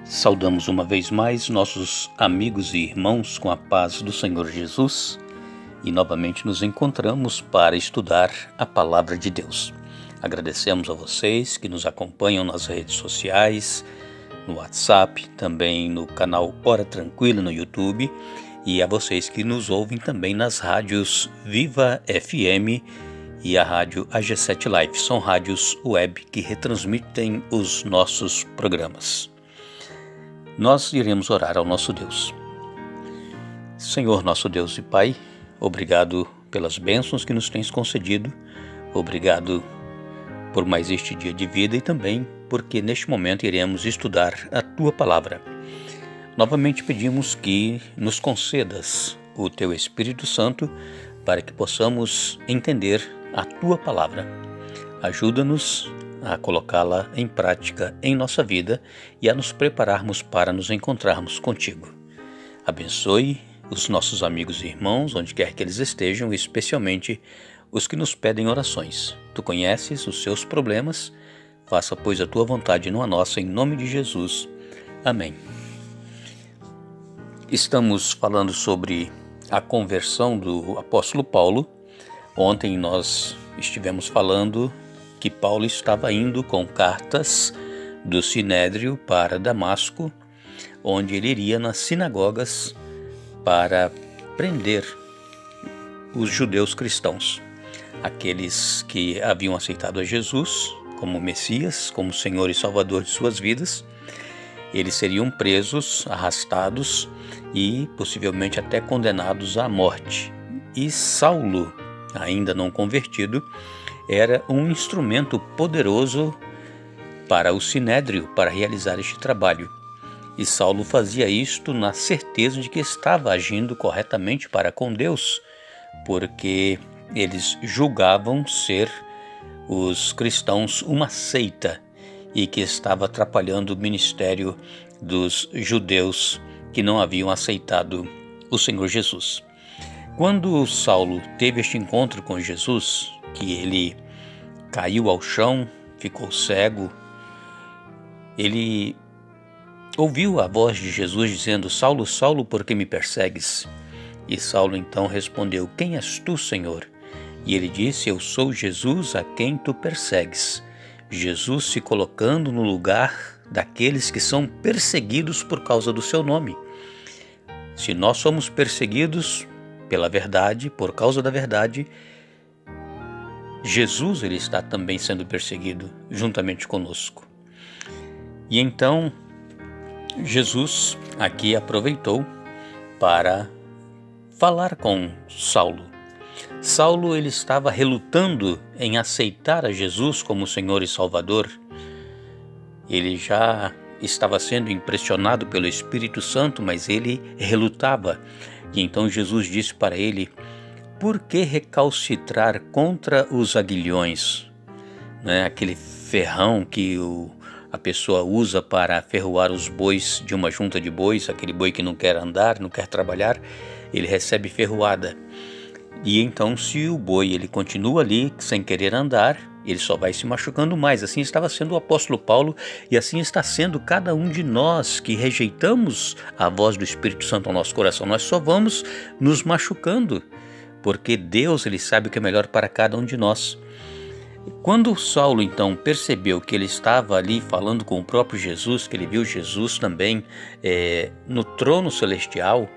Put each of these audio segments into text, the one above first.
Saudamos uma vez mais nossos amigos e irmãos com a paz do Senhor Jesus e novamente nos encontramos para estudar a Palavra de Deus. Agradecemos a vocês que nos acompanham nas redes sociais, no WhatsApp, também no canal Hora Tranquila no YouTube e a vocês que nos ouvem também nas rádios Viva FM e a rádio AG7 Live. São rádios web que retransmitem os nossos programas. Nós iremos orar ao nosso Deus. Senhor, nosso Deus e Pai, obrigado pelas bênçãos que nos tens concedido, obrigado por mais este dia de vida e também porque neste momento iremos estudar a Tua Palavra. Novamente pedimos que nos concedas o Teu Espírito Santo para que possamos entender a Tua Palavra. Ajuda-nos a colocá-la em prática em nossa vida e a nos prepararmos para nos encontrarmos contigo. Abençoe os nossos amigos e irmãos, onde quer que eles estejam, especialmente os que nos pedem orações. Tu conheces os seus problemas, faça, pois, a tua vontade, não a nossa, em nome de Jesus. Amém. Estamos falando sobre a conversão do apóstolo Paulo. Ontem nós estivemos falando que Paulo estava indo com cartas do Sinédrio para Damasco, onde ele iria nas sinagogas para prender os judeus cristãos, aqueles que haviam aceitado a Jesus como Messias, como Senhor e Salvador de suas vidas. Eles seriam presos, arrastados e possivelmente até condenados à morte. E Saulo, ainda não convertido, era um instrumento poderoso para o Sinédrio para realizar este trabalho. E Saulo fazia isto na certeza de que estava agindo corretamente para com Deus, porque eles julgavam ser os cristãos uma seita e que estava atrapalhando o ministério dos judeus que não haviam aceitado o Senhor Jesus. Quando Saulo teve este encontro com Jesus, que ele caiu ao chão, ficou cego, ele ouviu a voz de Jesus dizendo: Saulo, Saulo, por que me persegues? E Saulo então respondeu: Quem és tu, Senhor? E ele disse: Eu sou Jesus a quem tu persegues. Jesus se colocando no lugar daqueles que são perseguidos por causa do seu nome. Se nós somos perseguidos pela verdade, por causa da verdade, Jesus ele está também sendo perseguido juntamente conosco. E então Jesus aqui aproveitou para falar com Saulo. Saulo ele estava relutando em aceitar a Jesus como Senhor e Salvador. Ele já estava sendo impressionado pelo Espírito Santo, mas ele relutava. E então Jesus disse para ele: Por que recalcitrar contra os aguilhões? Aquele ferrão que a pessoa usa para ferroar os bois de uma junta de bois, aquele boi que não quer andar, não quer trabalhar, ele recebe ferroada. E então, se o boi ele continua ali sem querer andar, ele só vai se machucando mais. Assim estava sendo o apóstolo Paulo e assim está sendo cada um de nós que rejeitamos a voz do Espírito Santo ao nosso coração. Nós só vamos nos machucando, porque Deus ele sabe o que é melhor para cada um de nós. Quando Saulo então percebeu que ele estava ali falando com o próprio Jesus, que ele viu Jesus também no trono celestial,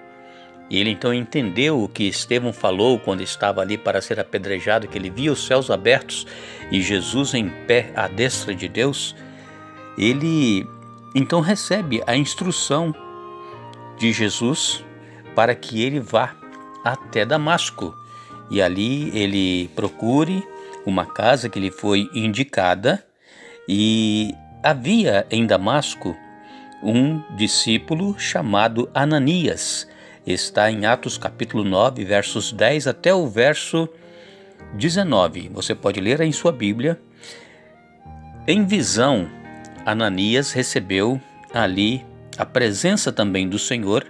e ele então entendeu o que Estevão falou quando estava ali para ser apedrejado, que ele via os céus abertos e Jesus em pé à destra de Deus, ele então recebe a instrução de Jesus para que ele vá até Damasco e ali ele procure uma casa que lhe foi indicada. E havia em Damasco um discípulo chamado Ananias. Está em Atos capítulo 9, versos 10 até o verso 19. Você pode ler aí em sua Bíblia. Em visão, Ananias recebeu ali a presença também do Senhor.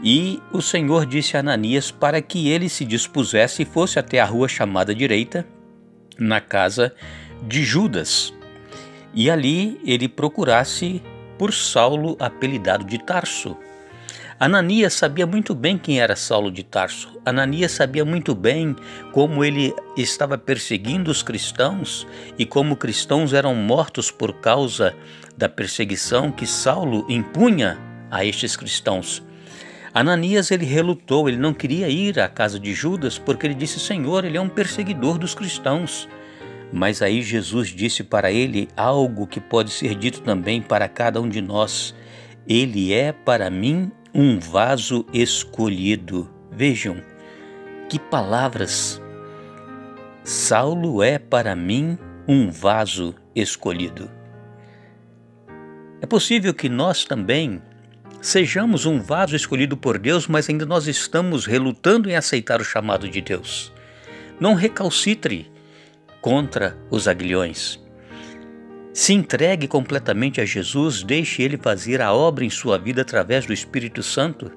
E o Senhor disse a Ananias para que ele se dispusesse e fosse até a rua chamada Direita, na casa de Judas, e ali ele procurasse por Saulo, apelidado de Tarso. Ananias sabia muito bem quem era Saulo de Tarso. Ananias sabia muito bem como ele estava perseguindo os cristãos e como cristãos eram mortos por causa da perseguição que Saulo impunha a estes cristãos. Ananias, ele relutou, ele não queria ir à casa de Judas porque ele disse: Senhor, ele é um perseguidor dos cristãos. Mas aí Jesus disse para ele algo que pode ser dito também para cada um de nós: ele é para mim um vaso escolhido. Vejam, que palavras! Saulo é para mim um vaso escolhido. É possível que nós também sejamos um vaso escolhido por Deus, mas ainda nós estamos relutando em aceitar o chamado de Deus. Não recalcitre contra os aguilhões. Se entregue completamente a Jesus, deixe Ele fazer a obra em sua vida através do Espírito Santo,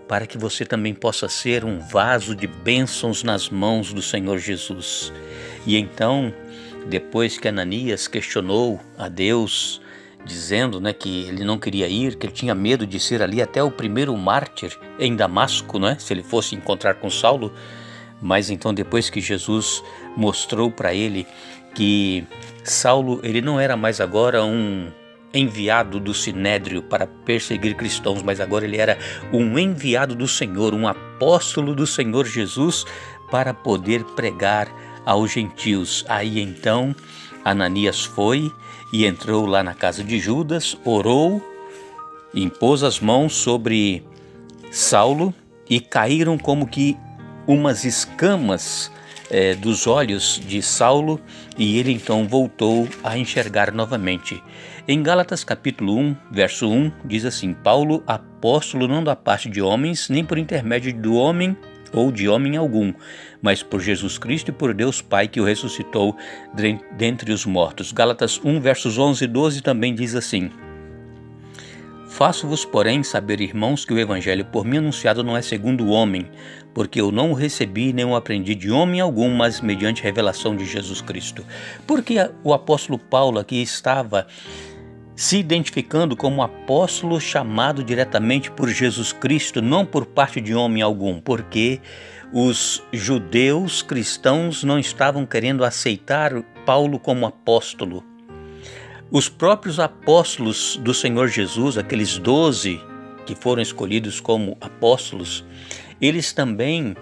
para que você também possa ser um vaso de bênçãos nas mãos do Senhor Jesus. E então, depois que Ananias questionou a Deus, dizendo que ele não queria ir, que ele tinha medo de ser ali até o primeiro mártir em Damasco, se ele fosse encontrar com Saulo, mas então depois que Jesus mostrou para ele que Saulo, ele não era mais agora um enviado do Sinédrio para perseguir cristãos, mas agora ele era um enviado do Senhor, um apóstolo do Senhor Jesus para poder pregar aos gentios. Aí então Ananias foi e entrou lá na casa de Judas, orou, impôs as mãos sobre Saulo e caíram como que umas escamas dos olhos de Saulo, e ele então voltou a enxergar novamente. Em Gálatas capítulo 1, verso 1, diz assim: Paulo, apóstolo, não da parte de homens, nem por intermédio do homem ou de homem algum, mas por Jesus Cristo e por Deus Pai que o ressuscitou dentre os mortos. Gálatas 1, versos 11 e 12 também diz assim: Faço-vos, porém, saber, irmãos, que o evangelho por mim anunciado não é segundo o homem, porque eu não o recebi nem o aprendi de homem algum, mas mediante revelação de Jesus Cristo. Porque o apóstolo Paulo aqui estava se identificando como apóstolo chamado diretamente por Jesus Cristo, não por parte de homem algum, porque os judeus cristãos não estavam querendo aceitar Paulo como apóstolo. Os próprios apóstolos do Senhor Jesus, aqueles 12 que foram escolhidos como apóstolos, eles também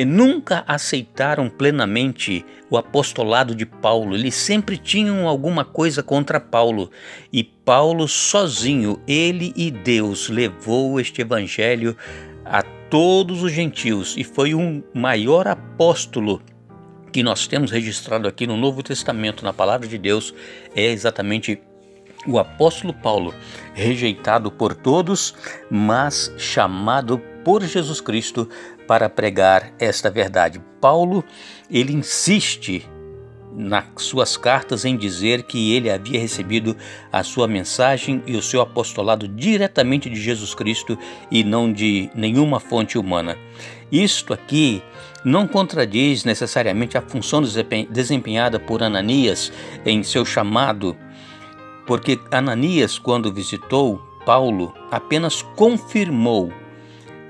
nunca aceitaram plenamente o apostolado de Paulo. Eles sempre tinham alguma coisa contra Paulo. E Paulo sozinho, ele e Deus, levou este evangelho a todos os gentios e foi o maior apóstolo que nós temos registrado aqui no Novo Testamento, na Palavra de Deus, é exatamente o apóstolo Paulo, rejeitado por todos, mas chamado por Jesus Cristo para pregar esta verdade. Paulo, ele insiste nas suas cartas em dizer que ele havia recebido a sua mensagem e o seu apostolado diretamente de Jesus Cristo e não de nenhuma fonte humana. Isto aqui não contradiz necessariamente a função desempenhada por Ananias em seu chamado, porque Ananias, quando visitou Paulo, apenas confirmou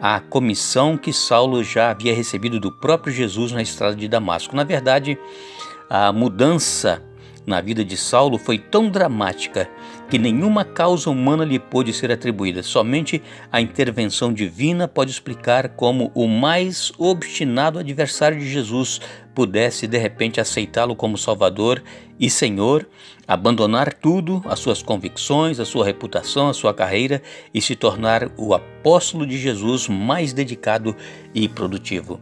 a comissão que Saulo já havia recebido do próprio Jesus na estrada de Damasco. Na verdade, a mudança na vida de Saulo foi tão dramática que nenhuma causa humana lhe pôde ser atribuída. Somente a intervenção divina pode explicar como o mais obstinado adversário de Jesus pudesse de repente aceitá-lo como Salvador e Senhor, abandonar tudo, as suas convicções, a sua reputação, a sua carreira e se tornar o apóstolo de Jesus mais dedicado e produtivo.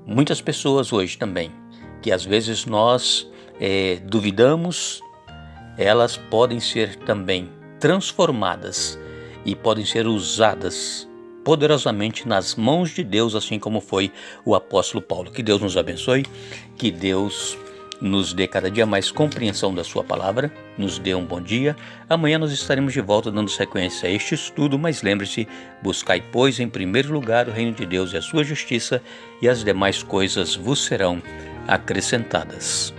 Muitas pessoas hoje também, que às vezes nós duvidamos, elas podem ser também transformadas e podem ser usadas poderosamente nas mãos de Deus, assim como foi o apóstolo Paulo. Que Deus nos abençoe, que Deus nos dê cada dia mais compreensão da sua palavra, nos dê um bom dia. Amanhã nós estaremos de volta dando sequência a este estudo, mas lembre-se, buscai, pois, em primeiro lugar o reino de Deus e a sua justiça, e as demais coisas vos serão acrescentadas.